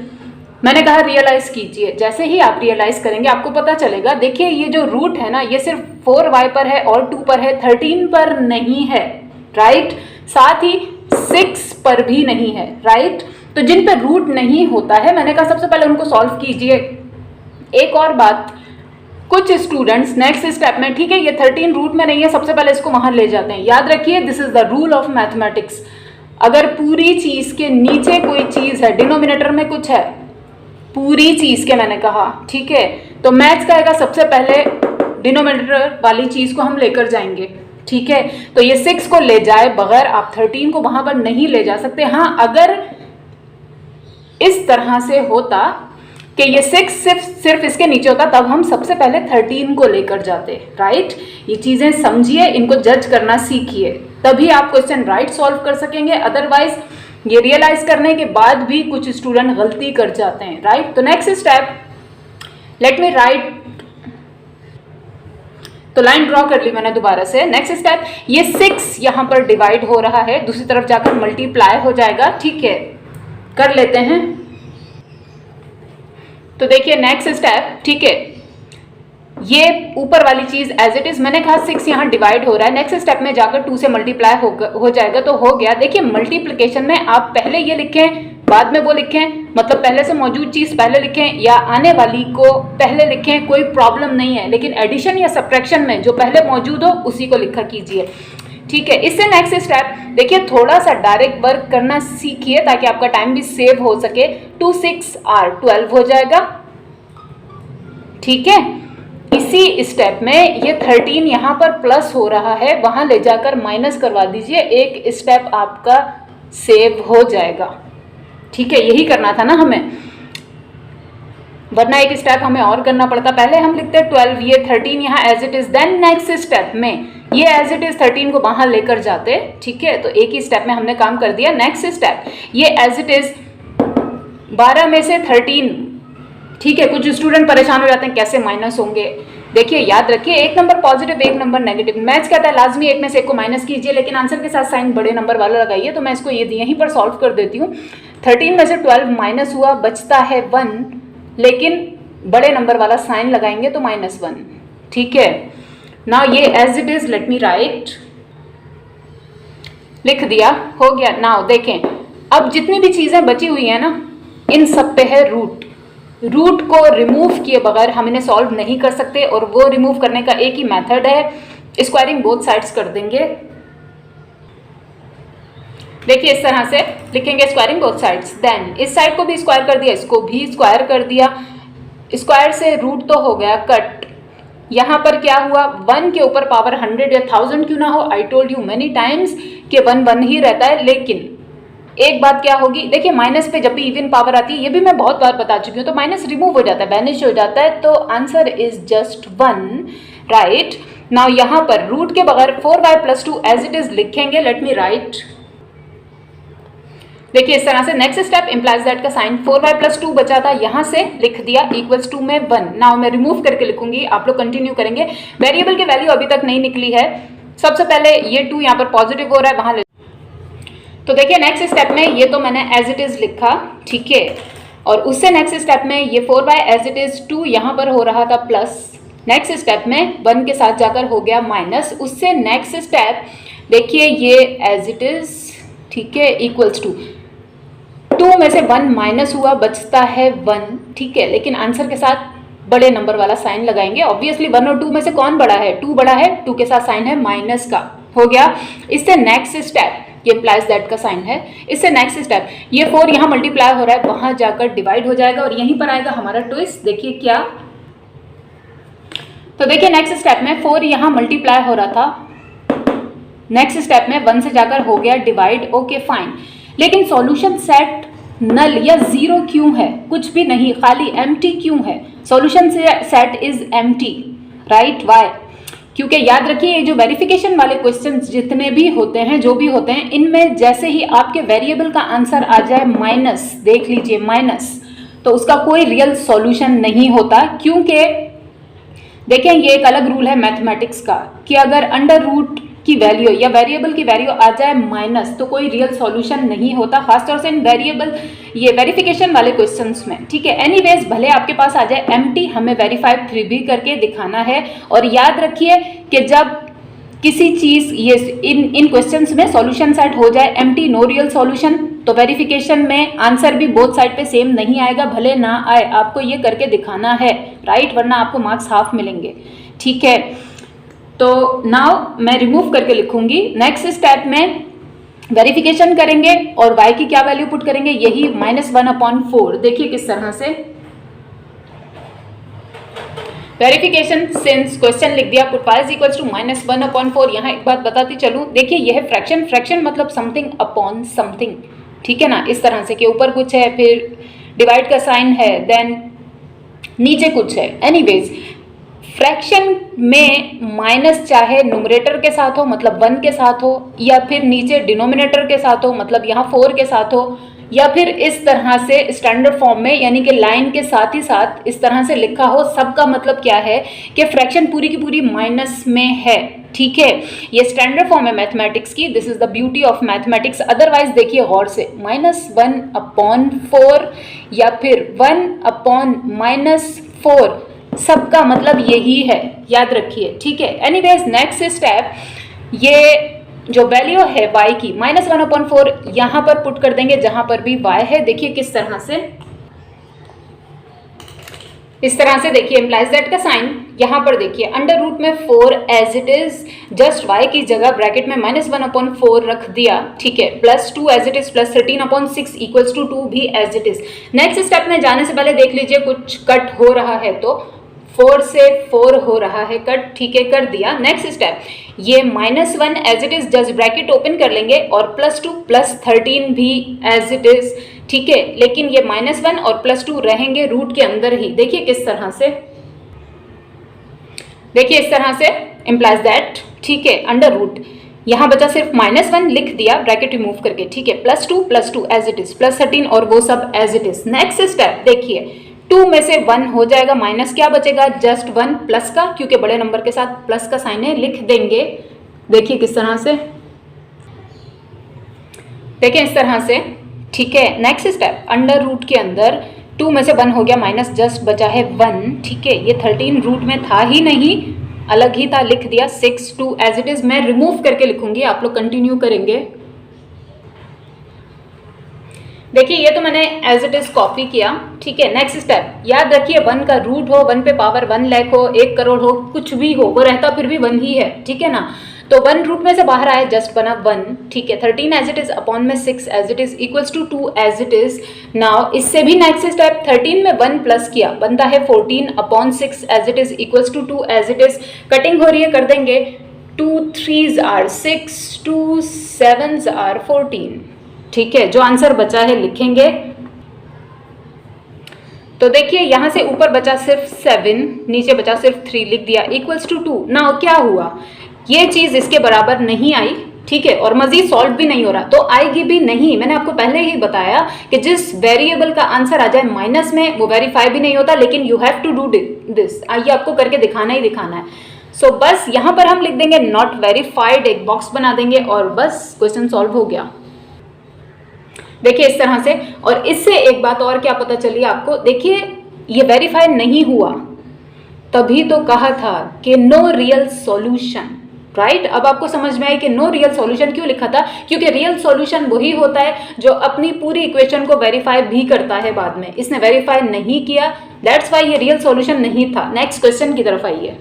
मैंने कहा रियलाइज कीजिए, जैसे ही आप रियलाइज करेंगे आपको पता चलेगा। देखिए ये जो रूट है ना, ये सिर्फ 4y पर है और 2 पर है, 13 पर नहीं है, राइट। साथ ही 6 पर भी नहीं है, राइट। तो जिन पर रूट नहीं होता है, मैंने कहा सबसे पहले उनको सॉल्व कीजिए। एक और बात, कुछ स्टूडेंट्स नेक्स्ट स्टेप में, ठीक है, ये 13 रूट में नहीं है, सबसे पहले इसको वहां ले जाते हैं। याद रखिए this is the rule of mathematics. अगर पूरी चीज के नीचे कोई चीज है, डिनोमिनेटर में कुछ है, पूरी चीज के मैंने कहा, ठीक है, तो मैथ्स कहेगा सबसे पहले डिनोमिनेटर वाली चीज को हम लेकर जाएंगे, ठीक है। तो ये 6 को ले जाए बगैर आप 13 को वहां पर नहीं ले जा सकते। हाँ, अगर इस तरह से होता कि ये 6 सिर्फ इसके नीचे होता, तब हम सबसे पहले 13 को लेकर जाते, राइट। ये चीजें समझिए, इनको जज करना सीखिए, तभी आप क्वेश्चन राइट सॉल्व कर सकेंगे। अदरवाइज ये रियलाइज करने के बाद भी कुछ स्टूडेंट गलती कर जाते हैं, राइट। तो next step, late me write, तो लाइन ड्रॉ कर ली मैंने दोबारा से। नेक्स्ट स्टेप, ये 6 यहां पर डिवाइड हो रहा है, दूसरी तरफ जाकर मल्टीप्लाई हो जाएगा, ठीक है, कर लेते हैं। तो देखिए नेक्स्ट स्टेप, ठीक है, ये ऊपर वाली चीज एज इट इज, मैंने कहा 6 यहाँ डिवाइड हो रहा है, नेक्स्ट स्टेप में जाकर 2 से मल्टीप्लाई हो जाएगा, तो हो गया। देखिए मल्टीप्लिकेशन में आप पहले ये लिखें बाद में वो लिखें, मतलब पहले से मौजूद चीज पहले लिखें या आने वाली को पहले लिखें, कोई प्रॉब्लम नहीं है। लेकिन एडिशन या सब्ट्रैक्शन में जो पहले मौजूद हो उसी को लिखा कीजिए, ठीक है। इससे नेक्स्ट स्टेप देखिए, थोड़ा सा डायरेक्ट वर्क करना सीखिए ताकि आपका टाइम भी सेव हो सके। 2 6 आर 12 हो जाएगा, ठीक है। इसी स्टेप में ये 13 यहाँ पर प्लस हो रहा है, वहां ले जाकर माइनस करवा दीजिए, एक स्टेप आपका सेव हो जाएगा, ठीक है। यही करना था ना हमें, वरना एक स्टेप हमें और करना पड़ता। पहले हम लिखते 12, ये 13 यहाँ as it is, then next step में ये एज इट इज 13 को वहां लेकर जाते, ठीक है। तो एक ही स्टेप में हमने काम कर दिया। नेक्स्ट स्टेप, ये एज इट इज 12 में से 13, ठीक है। कुछ स्टूडेंट परेशान हो जाते हैं कैसे माइनस होंगे। देखिए याद रखिए, एक नंबर पॉजिटिव एक नंबर नेगेटिव, मैथ्स कहता है लाजमी एक में से एक को माइनस कीजिए, लेकिन आंसर के साथ साइन बड़े नंबर वाला लगाइए। तो मैं इसको ये यहीं पर सॉल्व कर देती हूँ। 13 में से 12 माइनस हुआ, बचता है 1, लेकिन बड़े नंबर वाला साइन लगाएंगे तो -1, ठीक है। नाउ ये as it is, let me write, लिख दिया, हो गया। नाउ देखें, अब जितनी भी चीजें बची हुई है ना, इन सब पे है रूट। रूट को रिमूव किए बगैर हम इन्हें सॉल्व नहीं कर सकते, और वो रिमूव करने का एक ही मेथड है, स्क्वायरिंग बोथ साइड्स कर देंगे। देखिए इस तरह से लिखेंगे स्क्वायरिंग बोथ साइड्स, देन इस साइड को भी स्क्वायर कर दिया, इसको भी स्क्वायर कर दिया। स्क्वायर से रूट तो हो गया कट। यहाँ पर क्या हुआ, 1 के ऊपर पावर 100 या 1000 क्यों ना हो, I told you many times कि 1 1 ही रहता है। लेकिन एक बात क्या होगी, देखिए माइनस पे जब भी इवन पावर आती है, ये भी मैं बहुत बार बता चुकी हूँ, तो माइनस रिमूव हो जाता है, बैनिश हो जाता है, तो answer is just 1, right. Now यहाँ पर रूट के बगैर 4y plus 2 as it is लिखेंगे. Let me write. देखिए इस तरह से नेक्स्ट स्टेप इंप्लाइज दैट का साइन 4y प्लस 2 बचा था, यहाँ से लिख दिया इक्वल्स टू में 1. नाउ मैं रिमूव करके लिखूंगी, आप लोग कंटिन्यू करेंगे. वेरिएबल की वैल्यू अभी तक नहीं निकली है. सबसे पहले ये 2 यहाँ पर पॉजिटिव हो रहा है, वहां तो देखिए नेक्स्ट स्टेप में ये तो मैंने एज इट इज लिखा, ठीक है. और उससे नेक्स्ट स्टेप में ये 4y एज इट इज 2 यहाँ पर हो रहा था प्लस. नेक्स्ट स्टेप में 1 के साथ जाकर हो गया माइनस. उससे नेक्स्ट स्टेप देखिए ये एज इट इज, ठीक है, इक्वल्स टू 2 में से 1 माइनस हुआ, बचता है 1, ठीक है. लेकिन आंसर के साथ बड़े नंबर वाला साइन लगाएंगे. ऑब्वियसली 1 और 2 में से कौन बड़ा है? 2 बड़ा है. 2 के साथ साइन है माइनस का, हो गया. इससे नेक्स्ट स्टेप ये इंप्लाइज दैट का साइन है. इससे नेक्स्ट स्टेप ये 4 यहाँ मल्टीप्लाई हो रहा है, वहां जाकर डिवाइड हो जाएगा और यहीं पर आएगा हमारा ट्विस्ट. देखिए क्या, तो देखिए नेक्स्ट स्टेप में 4 यहाँ मल्टीप्लाई हो रहा था, नेक्स्ट स्टेप में 1 से जाकर हो गया डिवाइड. Okay fine. लेकिन सॉल्यूशन सेट नल या जीरो क्यों है? कुछ भी नहीं, खाली एम्प्टी क्यों है? Solution set is empty, right. Why? क्योंकि याद रखिए ये जो वेरिफिकेशन वाले क्वेश्चंस जितने भी होते हैं, जो भी होते हैं, इनमें जैसे ही आपके वेरिएबल का आंसर आ जाए माइनस, देख लीजिए माइनस, तो उसका कोई रियल सॉल्यूशन नहीं होता. क्योंकि देखें ये एक अलग रूल है मैथमेटिक्स का कि अगर अंडर रूट की वैल्यू या वेरिएबल की वैल्यू आ जाए माइनस तो कोई रियल सॉल्यूशन नहीं होता, खासतौर से इन वेरिएबल ये वेरिफिकेशन वाले क्वेश्चंस में, ठीक है. एनीवेज भले आपके पास आ जाए एम्प्टी, हमें वेरीफाई 3 भी करके दिखाना है. और याद रखिए कि जब किसी चीज ये इन क्वेश्चंस में सॉल्यूशन सेट हो जाए एम्प्टी, नो रियल सॉल्यूशन, तो वेरिफिकेशन में आंसर भी बोथ साइड पे सेम नहीं आएगा, भले ना आए, आपको ये करके दिखाना है, राइट. वरना आपको मार्क्स हाफ मिलेंगे, ठीक है. तो नाउ मैं रिमूव करके लिखूंगी. नेक्स्ट स्टेप में वेरिफिकेशन करेंगे और y की क्या वैल्यू पुट करेंगे? यही -1/4. देखिए किस तरह से वेरिफिकेशन. सिंस क्वेश्चन लिख दिया, put y is equals to -1/4. यहाँ एक बात बताती चलूँ, देखिए यह फ्रैक्शन, फ्रैक्शन मतलब समथिंग अपॉन समथिंग, ठीक है ना. इस तरह से कि ऊपर कुछ है, फिर डिवाइड का साइन है, देन नीचे कुछ है. एनीवेज फ्रैक्शन में माइनस चाहे न्यूमरेटर के साथ हो मतलब 1 के साथ हो, या फिर नीचे डिनोमिनेटर के साथ हो मतलब यहाँ 4 के साथ हो, या फिर इस तरह से स्टैंडर्ड फॉर्म में यानी कि लाइन के साथ ही साथ इस तरह से लिखा हो, सबका मतलब क्या है कि फ्रैक्शन पूरी की पूरी माइनस में है, ठीक है. ये स्टैंडर्ड फॉर्म है मैथमेटिक्स की. This is the beauty of mathematics. Otherwise देखिए गौर से, -1/4 या फिर 1/-4 सबका मतलब यही है, याद रखिए, ठीक है. एनीवेज नेक्स्ट स्टेप, ये जो वैल्यू है y की -1/4 यहाँ पर पुट कर देंगे जहां पर भी y है. देखिए किस तरह से, इस तरह से देखिए इंप्लाइज दैट का साइन. यहाँ पर देखिए अंडर रूट में 4 as it is, just y की जगह ब्रैकेट में -1/4 रख दिया, ठीक है. +2 as it is, +13/6 equals to 2 भी as it is. Next step में जाने से पहले देख लीजिए कुछ कट हो रहा है, तो 4 से 4 हो रहा है कट, ठीक है, कर दिया. नेक्स्ट स्टेप ये -1 as it is, just bracket open कर लेंगे और +2 +13 भी एज इट इज, ठीक है. लेकिन ये -1 और +2 रहेंगे रूट के अंदर ही. देखिए किस तरह से, देखिए इस तरह से इंप्लाइज दैट, ठीक है, अंडर रूट. यहाँ बचा सिर्फ -1 लिख दिया ब्रैकेट रिमूव करके, ठीक है. +2 एज इट इज, +13 और वो सब as it is. Next step देखिए 2 में से 1 हो जाएगा माइनस, क्या बचेगा? जस्ट 1 प्लस का, क्योंकि बड़े नंबर के साथ प्लस का साइन है, लिख देंगे. देखिए किस तरह से, देखिए इस तरह से, ठीक है. नेक्स्ट स्टेप अंडर रूट के अंदर 2 में से 1 हो गया माइनस, जस्ट बचा है 1, ठीक है. ये 13 रूट में था ही नहीं, अलग ही था, लिख दिया. 6 2 एज इट इज. मैं रिमूव करके लिखूंगी, आप लोग कंटिन्यू करेंगे. देखिए ये तो मैंने एज इट इज कॉपी किया, ठीक है. नेक्स्ट स्टेप याद रखिए 1 का रूट हो, 1 पे पावर 1 लाख हो, 1 करोड़ हो, कुछ भी हो, वो रहता फिर भी 1 ही है, ठीक है ना. तो 1 रूट में से बाहर आया, जस्ट बना 1, ठीक है. 13 एज इट इज अपॉन में 6 as it is equals to 2 as it is. Now इससे भी नेक्स्ट स्टेप 13 में 1 प्लस किया, बनता है 14 upon 6 as it is equals to 2 as it is. Cutting हो रही है, कर देंगे. 2 3s are 6, 2 7s are 14, ठीक है. जो आंसर बचा है लिखेंगे. तो देखिए यहाँ से ऊपर बचा सिर्फ 7, नीचे बचा सिर्फ 3, लिख दिया इक्वल्स टू 2। नाउ क्या हुआ, ये चीज़ इसके बराबर नहीं आई, ठीक है, और मजीद सॉल्व भी नहीं हो रहा, तो आएगी भी नहीं। मैंने आपको पहले ही बताया कि जिस वेरिएबल का आंसर आ जाए माइनस में वो वेरीफाई भी नहीं होता, लेकिन you have to do this. आइए आपको करके दिखाना ही दिखाना है। सो बस यहाँ पर हम लिख देंगे नॉट वेरीफाइड, एक बॉक्स बना देंगे और बस क्वेश्चन सॉल्व हो गया। देखिए इस तरह से। और इससे एक बात और क्या पता चली आपको, देखिए ये वेरीफाई नहीं हुआ, तभी तो कहा था कि नो रियल सॉल्यूशन, राइट। अब आपको समझ में आया कि नो रियल सॉल्यूशन क्यों लिखा था, क्योंकि रियल सॉल्यूशन वही होता है जो अपनी पूरी इक्वेशन को वेरीफाई भी करता है बाद में। इसने वेरीफाई नहीं किया, दैट्स वाई ये रियल सॉल्यूशन नहीं था। नेक्स्ट क्वेश्चन की तरफ आइए।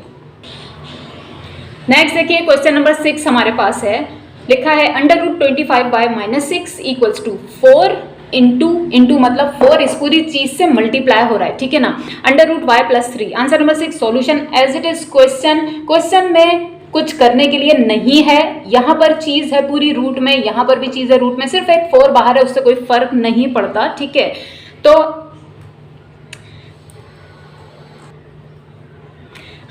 नेक्स्ट देखिए क्वेश्चन नंबर 6 हमारे पास है, लिखा है √25/-6 इक्वल्स टू 4 इंटू मतलब 4 इस पूरी चीज से मल्टीप्लाई हो रहा है, ठीक है ना, √y+3। Answer number 6 solution as it is. Question में कुछ करने के लिए नहीं है, यहाँ पर चीज है पूरी रूट में, यहाँ पर भी चीज है रूट में, सिर्फ एक 4 बाहर है, उससे कोई फर्क नहीं पड़ता, ठीक है। तो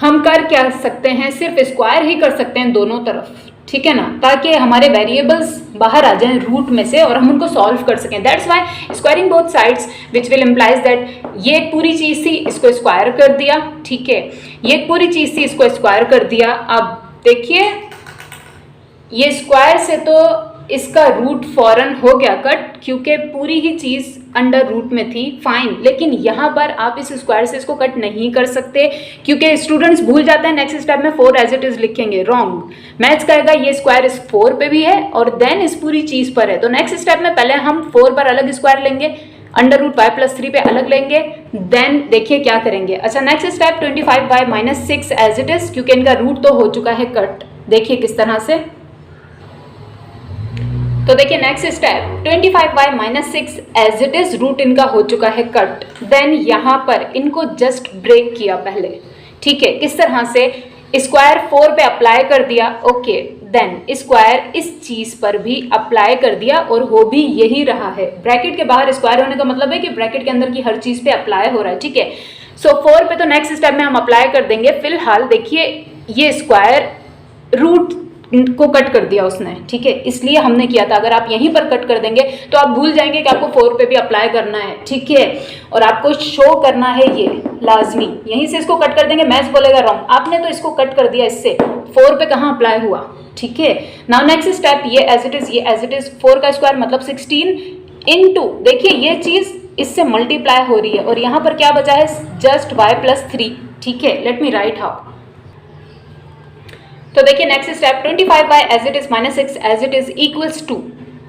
हम कर क्या सकते हैं, सिर्फ स्क्वायर ही कर सकते हैं दोनों तरफ, ठीक है ना, ताकि हमारे वेरिएबल्स बाहर आ जाएं रूट में से और हम उनको सॉल्व कर सकें। That's why squaring both sides which will implies that ये एक पूरी चीज थी, इसको स्क्वायर कर दिया, ठीक है, ये एक पूरी चीज थी, इसको स्क्वायर कर दिया। अब देखिए ये स्क्वायर से तो इसका रूट फौरन हो गया कट, क्योंकि पूरी ही चीज अंडर रूट में थी, फाइन। लेकिन यहाँ पर आप इस स्क्वायर से इसको कट नहीं कर सकते, क्योंकि स्टूडेंट्स भूल जाते हैं नेक्स्ट स्टेप में 4 एज इट इज लिखेंगे, रॉन्ग। मैथ्स कहेगा ये स्क्वायर इस 4 पे भी है और देन इस पूरी चीज पर है, तो नेक्स्ट स्टेप में पहले हम 4 पर अलग स्क्वायर लेंगे, √y+3 पे अलग लेंगे, देन देखिए क्या करेंगे। अच्छा next step 25/-6 as it is, क्योंकि इनका रूट तो हो चुका है कट, देखिए किस तरह से। तो देखिए next step 25/-6 as it is, root इनका हो चुका है कट, देन यहाँ पर इनको जस्ट ब्रेक किया पहले, ठीक है, किस तरह से, स्क्वायर 4 पे अप्लाई कर दिया, ओके, देन स्क्वायर इस चीज पर भी अप्लाई कर दिया और हो भी यही रहा है। ब्रैकेट के बाहर स्क्वायर होने का मतलब है कि ब्रैकेट के अंदर की हर चीज पे अप्लाई हो रहा है, ठीक है। सो 4 पे तो नेक्स्ट स्टेप में हम अप्लाई कर देंगे। फिलहाल देखिए ये स्क्वायर रूट को कट कर दिया उसने, ठीक है, इसलिए हमने किया था। अगर आप यहीं पर कट कर देंगे तो आप भूल जाएंगे कि आपको 4 पे भी अप्लाई करना है, ठीक है, और आपको शो करना है ये लाजमी। यहीं से इसको कट कर देंगे, मैथ्स बोलेगा रॉन्ग, आपने तो इसको कट कर दिया, इससे 4 पे कहाँ अप्लाई हुआ, ठीक है। नाउ नेक्स्ट स्टेप ये एज इट इज, ये एज इट इज, 4 का स्क्वायर मतलब 16 इंटू, देखिए ये चीज इससे मल्टीप्लाई हो रही है और यहाँ पर क्या बचा है, जस्ट y+3, ठीक है। Let me write how. तो देखिए next step 25 as it is -6 as it is equals to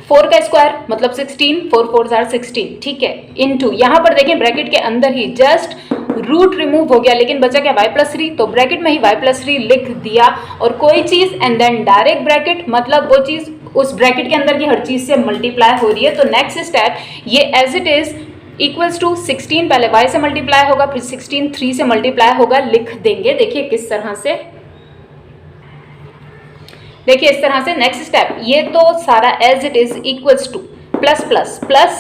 4 का स्क्वायर मतलब 16, 4 4 आर 16, ठीक है, इनटू यहाँ पर देखें ब्रैकेट के अंदर ही जस्ट रूट रिमूव हो गया, लेकिन बचा क्या y+3, तो ब्रैकेट में ही y+3 लिख दिया और कोई चीज एंड देन डायरेक्ट ब्रैकेट, मतलब वो चीज उस ब्रैकेट के अंदर की हर चीज से मल्टीप्लाई हो रही है। तो नेक्स्ट स्टेप ये as it is equals to 16, पहले y से मल्टीप्लाई होगा, फिर 16 3 से मल्टीप्लाई होगा, लिख देंगे। देखिए किस तरह से, देखिए इस तरह से। नेक्स्ट स्टेप ये तो सारा as it is equals to plus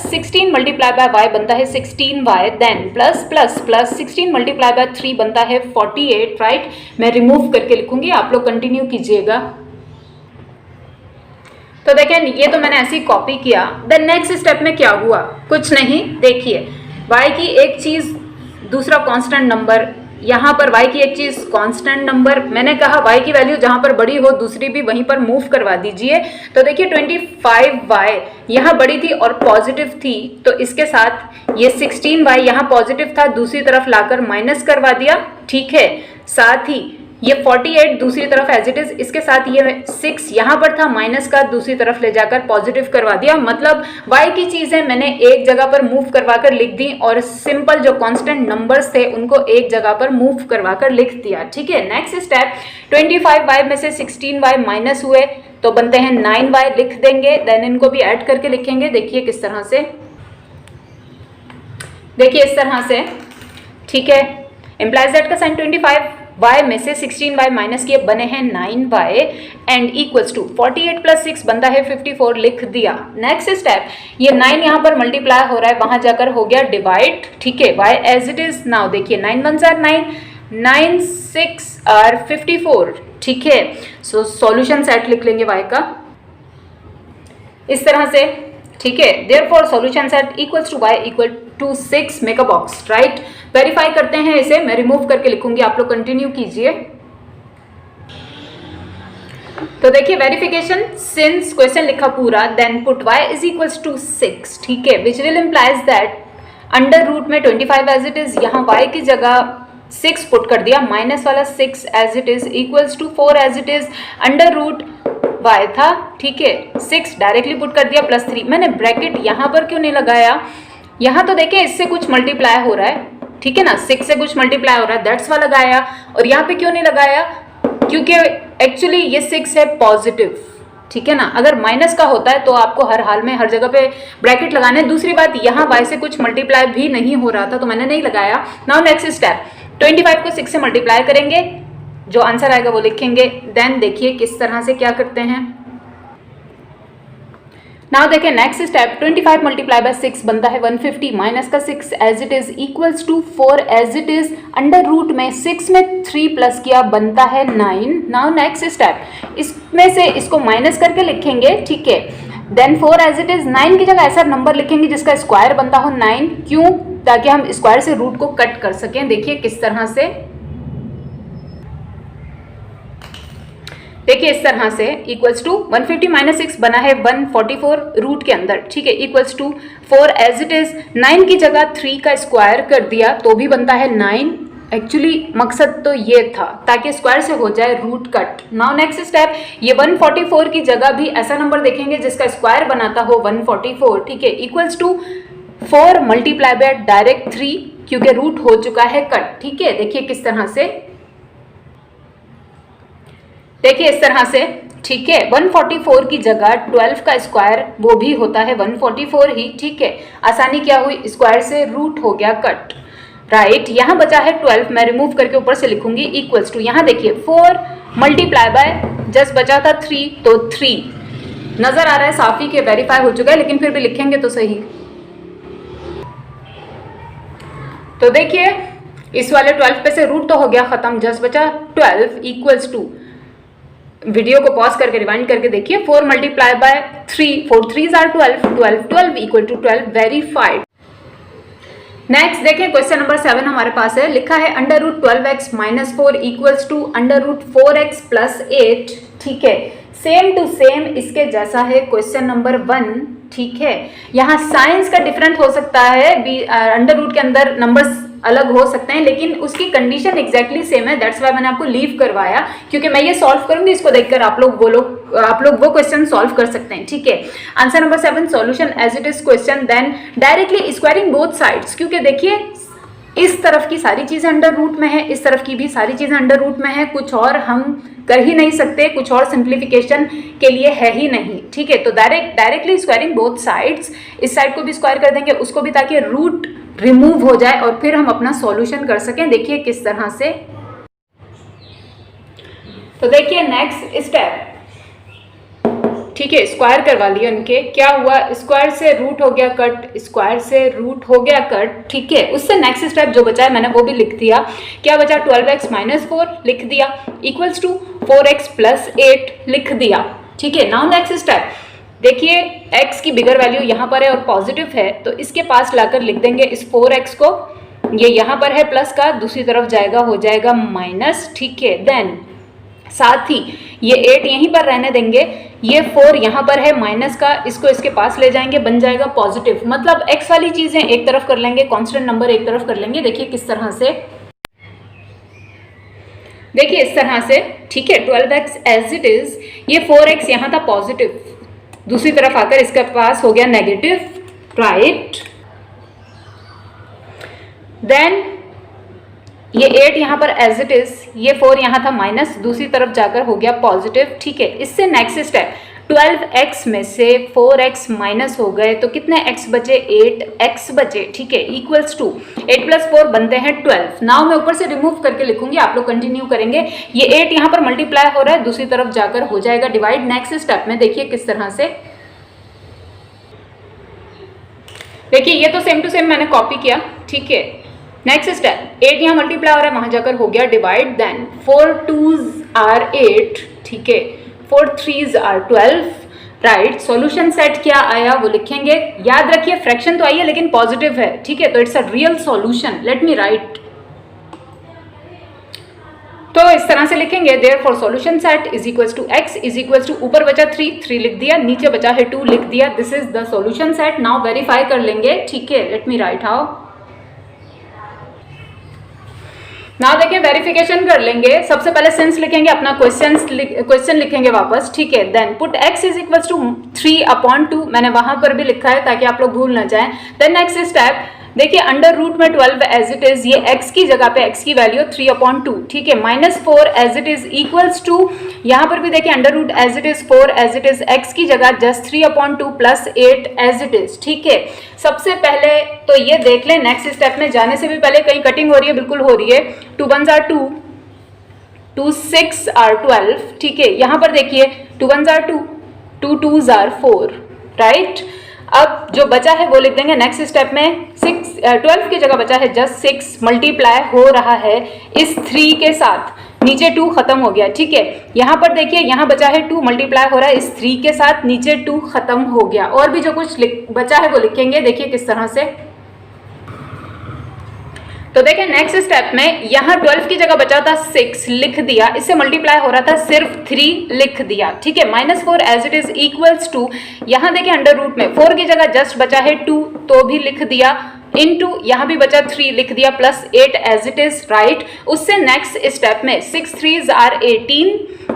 16 multiply by y बनता है 16y, then plus 16 multiply by 3 बनता है 48, राइट। मैं रिमूव करके लिखूंगी, आप लोग कंटिन्यू कीजिएगा। तो देखें ये तो मैंने ऐसे ही कॉपी किया। देन नेक्स्ट स्टेप में क्या हुआ, कुछ नहीं, देखिए y की एक चीज दूसरा कांस्टेंट नंबर, यहाँ पर y की एक चीज कांस्टेंट नंबर, मैंने कहा y की वैल्यू जहाँ पर बड़ी हो दूसरी भी वहीं पर मूव करवा दीजिए। तो देखिए 25y यहाँ बड़ी थी और पॉजिटिव थी, तो इसके साथ ये 16y यहाँ पॉजिटिव था, दूसरी तरफ लाकर माइनस करवा दिया, ठीक है। साथ ही ये 48 दूसरी तरफ एज इट इज, इसके साथ ये 6 यहाँ पर था माइनस का, दूसरी तरफ ले जाकर पॉजिटिव करवा दिया। मतलब y की चीजें मैंने एक जगह पर मूव करवा कर लिख दी और सिंपल जो कांस्टेंट नंबर्स थे उनको एक जगह पर मूव करवा कर लिख दिया, ठीक है। नेक्स्ट स्टेप 25y में से 16y माइनस हुए तो बनते हैं 9y, लिख देंगे, देन इनको भी ऐड करके लिखेंगे। देखिए किस तरह से, देखिए इस तरह से, ठीक है। इम्प्लाइज दैट का साइन 25 y में से 16y माइनस किए बने हैं 9y and equals to 48 plus 6 बनता है 54 लिख दिया। नेक्स्ट स्टेप, ये 9 यहाँ पर मल्टीप्लाई हो रहा है, वहां जाकर हो गया डिवाइड, ठीक है, y as it is. Now देखिए 9 1 आर 9, 9 6 आर 54, ठीक है। सो सॉल्यूशन सेट लिख लेंगे y का इस तरह से, ठीक है। Therefore solution set equals to y equal to 6, make a box, right. Verify करते हैं इसे, मैं रिमूव करके लिखूंगी, आप लोग कंटिन्यू कीजिए। तो देखिए वेरिफिकेशन, सिंस क्वेश्चन लिखा पूरा, then put y is equals to 6, ठीक है, which will implies that under root में 25 एज इट इज, यहाँ y की जगह 6 पुट कर दिया, माइनस वाला 6 as it is equals to 4 as it is, under root y था, ठीक है, 6 डायरेक्टली पुट कर दिया प्लस 3। मैंने ब्रैकेट यहाँ पर क्यों नहीं लगाया, यहाँ तो देखिए इससे कुछ मल्टीप्लाई हो रहा है, ठीक है ना, 6 से कुछ मल्टीप्लाई हो रहा है, दैट्स वाला लगाया। और यहाँ पे क्यों नहीं लगाया, क्योंकि एक्चुअली ये 6 है पॉजिटिव, ठीक है ना। अगर माइनस का होता है तो आपको हर हाल में हर जगह पे ब्रैकेट लगाने। दूसरी बात, यहाँ y से कुछ मल्टीप्लाई भी नहीं हो रहा था तो मैंने नहीं लगाया। नाउ नेक्स्ट स्टेप, 25 को 6 से मल्टीप्लाई करेंगे, जो आंसर आएगा वो लिखेंगे। देन देखिए किस तरह से क्या करते हैं। नाउ देखिए नेक्स्ट स्टेप, 25 मल्टीप्लाई बाय 6 बनता है 150, माइनस का 6 as it is equals to 4 as it is, under root में 6 में 3 प्लस किया बनता है 9। नाउ नेक्स्ट स्टेप, इसमें से इसको माइनस करके लिखेंगे, ठीक है। देन 4 एज इट इज, 9 की जगह ऐसा नंबर लिखेंगे जिसका स्क्वायर बनता हो 9, क्यों, ताकि हम स्क्वायर से रूट को कट कर सकें। देखिए किस तरह से, देखिए इस तरह से इक्वल्स टू 150 माइनस 6 बना है 144 रूट के अंदर, ठीक है, equals to 4 as it is, 9 की जगह 3 का स्क्वायर कर दिया तो भी बनता है 9। एक्चुअली मकसद तो ये था ताकि स्क्वायर से हो जाए root cut. Now next step, ये 144 की जगह भी ऐसा नंबर देखेंगे जिसका स्क्वायर बनाता हो 144, ठीक है, equals to 4 multiply by direct 3, क्योंकि रूट हो चुका है कट, ठीक है। देखिए किस तरह से, देखिए इस तरह से, ठीक है। 144 की जगह 12 का स्क्वायर वो भी होता है 144 ही, ठीक है। आसानी क्या हुई, स्क्वायर से रूट हो गया कट, राइट। यहाँ बचा है 12, मैं रिमूव करके ऊपर से लिखूंगी इक्वल्स टू, यहाँ देखिए 4 मल्टीप्लाई बाय जस्ट बचा था 3, तो 3 नजर आ रहा है साफ ही के वेरीफाई हो चुका है, लेकिन फिर भी लिखेंगे तो सही। तो देखिए इस वाले 12 पे से रूट तो हो गया खत्म, जस्ट बचा 12 इक्वल्स टू, वीडियो को पॉज करके रिवाइंड करके देखिए, 4 multiply by 3, 4 3s are 12, 12 12 equal to 12, verified. Next देखें क्वेश्चन नंबर 7 हमारे पास है, लिखा है under root 12x minus 4 equals to under root 4x plus 8, ठीक है। सेम टू सेम इसके जैसा है क्वेश्चन नंबर 1, ठीक है। यहाँ साइंस का डिफरेंट हो सकता है, अंडर रूट के अंदर नंबर्स अलग हो सकते हैं, लेकिन उसकी कंडीशन एग्जैक्टली सेम है, दैट्स वाई मैंने आपको लीव करवाया, क्योंकि मैं ये सॉल्व करूंगी, इसको देखकर आप लोग वो क्वेश्चन सॉल्व कर सकते हैं, ठीक है। Answer number 7 solution as it is question, then directly squaring both sides, क्योंकि देखिए इस तरफ की सारी चीजें अंडर रूट में है, इस तरफ की भी सारी चीजें अंडर रूट में है, कुछ और हम कर ही नहीं सकते, कुछ और सिंप्लीफिकेशन के लिए है ही नहीं, ठीक है। तो डायरेक्टली स्क्वायरिंग बोथ साइड्स, इस साइड को भी स्क्वायर कर देंगे, उसको भी, ताकि रूट रिमूव हो जाए और फिर हम अपना सॉल्यूशन कर सकें। देखिए किस तरह से, तो देखिए नेक्स्ट स्टेप, ठीक है, स्क्वायर करवा लिया उनके, क्या हुआ, स्क्वायर से रूट हो गया कट, स्क्वायर से रूट हो गया कट, ठीक है। उससे नेक्स्ट स्टेप जो बचा है मैंने वो भी लिख दिया, क्या बचा, 12x माइनस 4 लिख दिया इक्वल्स टू 4x प्लस 8 लिख दिया, ठीक है। नाउ नेक्स्ट स्टेप, देखिए x की बिगर वैल्यू यहाँ पर है और पॉजिटिव है, तो इसके पास लाकर लिख देंगे इस 4x को, ये यहाँ पर है प्लस का, दूसरी तरफ जाएगा, हो जाएगा माइनस, ठीक है। देन साथ ही ये 8 यहीं पर रहने देंगे, ये 4 यहाँ पर है माइनस का, इसको इसके पास ले जाएंगे, बन जाएगा पॉजिटिव, मतलब x वाली चीजें एक तरफ कर लेंगे, कांस्टेंट नंबर एक तरफ कर लेंगे। देखिए किस तरह से, देखिए इस तरह से, ठीक है। 12x एज इट इज, ये 4x यहाँ था पॉजिटिव, दूसरी तरफ आकर इसके पास हो गया नेगेटिव, राइट। देन ये 8 यहाँ पर एज इट इज, ये 4 यहाँ था माइनस, दूसरी तरफ जाकर हो गया पॉजिटिव, ठीक है। इससे नेक्स्ट स्टेप, 12x में से 4x माइनस हो गए तो कितने x बचे, 8x बचे, ठीक है, इक्वल्स टू 8 + 4 बनते हैं 12। नाउ मैं ऊपर से रिमूव करके लिखूंगी, आप लोग कंटिन्यू करेंगे। ये 8 यहाँ पर मल्टीप्लाई हो रहा है, दूसरी तरफ जाकर हो जाएगा डिवाइड। नेक्स्ट स्टेप में देखिए किस तरह से, देखिए ये तो सेम टू सेम मैंने कॉपी किया, ठीक है। नेक्स्ट स्टेप, 8 यहाँ मल्टीप्लाई हो रहा है, वहां जाकर हो गया डिवाइड। देन 4 2s are 8, ठीक है, 4 3s are 12, right. Solution set क्या आया वो लिखेंगे, याद रखिए फ्रैक्शन तो आई है लेकिन पॉजिटिव है, ठीक है, तो it's a real solution. Let me write, तो इस तरह से लिखेंगे, therefore solution set is equals to x is equals to, ऊपर बचा 3 लिख दिया, नीचे बचा है 2 लिख दिया। This is the solution set. Now verify कर लेंगे, ठीक है। Let me write how. Now देखिए वेरिफिकेशन कर लेंगे। सबसे पहले सिंस लिखेंगे, अपना क्वेश्चन लिखेंगे वापस, ठीक है। Then put x is equals to 3/2, मैंने वहां पर भी लिखा है ताकि आप लोग भूल ना जाएं। देन नेक्स्ट स्टेप, देखिए अंडर रूट में 12 एज इट इज, ये x की जगह पे x की वैल्यू 3/2, ठीक है, -4 as it is equals to, यहाँ पर भी देखिए under root as it is 4 as it is, x की जगह जस्ट 3/2 + 8 एज इट इज, ठीक है। सबसे पहले तो ये देख लें, नेक्स्ट स्टेप में जाने से भी पहले कहीं कटिंग हो रही है, बिल्कुल हो रही है। 2 1s are 2, 2 6 are 12, ठीक है। यहाँ पर देखिए 2 1s are 2, 2 2s are 4, right. अब जो बचा है वो लिख देंगे नेक्स्ट स्टेप में। 12 की जगह बचा है जस्ट 6, मल्टीप्लाई हो रहा है इस 3 के साथ, नीचे 2 खत्म हो गया, ठीक है। यहाँ पर देखिए यहाँ बचा है 2, मल्टीप्लाई हो रहा है इस 3 के साथ, नीचे 2 खत्म हो गया। और भी जो कुछ बचा है वो लिखेंगे, देखिए किस तरह से। तो देखिए नेक्स्ट स्टेप में यहाँ 12 की जगह बचा था 6 लिख दिया, इससे मल्टीप्लाई हो रहा था सिर्फ 3 लिख दिया, ठीक है। -4 as it is equals to, यहाँ देखिए अंडर रूट में 4 की जगह जस्ट बचा है 2 तो भी लिख दिया, इनटू यहाँ भी बचा 3 लिख दिया, +8 एज इट इज, राइट। उससे नेक्स्ट स्टेप में 6 3s are 18,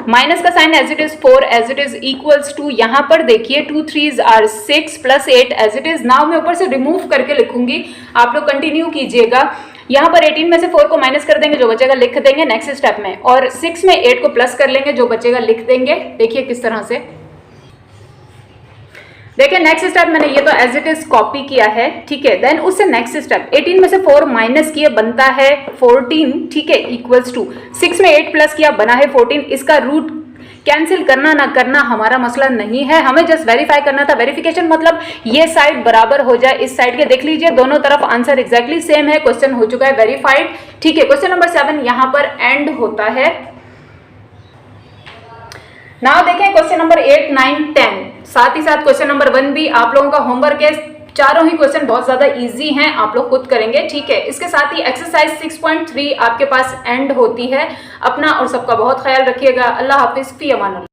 माइनस का sign as it is 4 as it is equals to, यहाँ पर देखिए 2 3s are 6 +8 as it is. Now मैं ऊपर से रिमूव करके लिखूंगी, आप लोग कंटिन्यू कीजिएगा। यहाँ पर 18 में से 4 को माइनस कर देंगे, जो बचेगा लिख देंगे नेक्स्ट स्टेप में, और 6 में 8 को प्लस कर लेंगे, जो बचेगा लिख देंगे। देखिए किस तरह से, देखिए नेक्स्ट स्टेप मैंने ये तो एज इट इज कॉपी किया है, ठीक है। देन उससे नेक्स्ट स्टेप 18 में से 4 माइनस किए बनता है 14, ठीक है, इक्वल्स टू 6 में 8 प्लस किया बना है 14। इसका रूट कैंसिल करना ना करना हमारा मसला नहीं है, हमें जस्ट वेरीफाई करना था। वेरिफिकेशन मतलब ये साइड बराबर हो जाए इस साइड के, देख लीजिए दोनों तरफ आंसर एग्जैक्टली सेम है, क्वेश्चन हो चुका है वेरीफाइड, ठीक है। क्वेश्चन नंबर 7 यहाँ पर एंड होता है। नाउ देखें क्वेश्चन नंबर 8 9 10, साथ ही साथ क्वेश्चन नंबर 1 भी आप लोगों का होमवर्क है। चारों ही क्वेश्चन बहुत ज्यादा इजी हैं, आप लोग खुद करेंगे, ठीक है। इसके साथ ही एक्सरसाइज 6.3 आपके पास एंड होती है। अपना और सबका बहुत ख्याल रखिएगा। अल्लाह हाफिज, फी अमान।